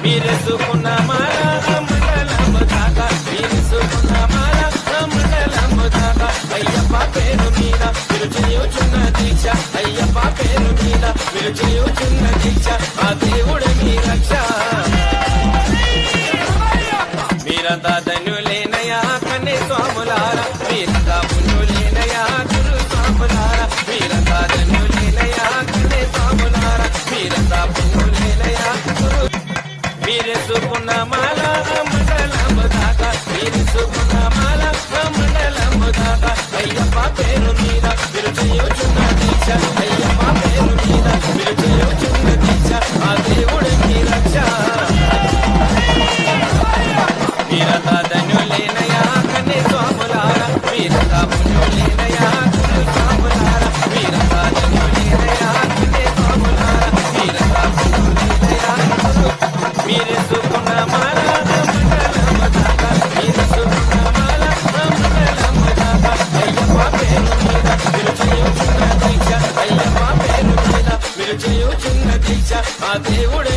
మీరేసుకున్న మాల మండలము దాకా మీరేసుకున్న మాల మండలము దాకా అయ్యప్ప పేరు మీద మీరు చేయుచున్న దీక్ష అయ్యప్ప పేరు మీద మీరు చేయుచున్న దీక్ష ఆ దేవుడే మీ రక్ష మీరంతా ధన్యులేనయా కన్నే స్వాములారా మీరంతా పుణ్యులేనయా గురు స్వాములారా మీరంతా ధన్యులేనయా కన్నే స్వాములారా మీరంతా పుణ్యులేనయా గురు మీరేసుకున్న మాల మండలము దాకా మీరేసుకున్న మాల మండలము దాకా అయ్యప్ప పేరు మీద మీరు చేయుచున్న దీక్ష అయ్యప్ప పేరు మీద మీరు చేయుచున్న దీక్ష ఆ దేవుడే మీ రక్ష మీరంతా ధన్యులేనయా కన్నే స్వాములారా మీరంతా పుణ్యులేనయా గురు స్వాములారా మీరంతా ధన్యులేనయా కన్నే స్వాములారా మీరంతా పుణ్యులేనయా గురు మీరేసుకున్న మాల మండలము దాకా మీరేసుకున్న మాల మండలము దాకా అయ్యప్ప పేరు మీద మీరు చేయుచున్న దీక్ష అయ్యప్ప పేరు మీద మీరు చేయుచున్న దీక్ష ఆ దేవుడే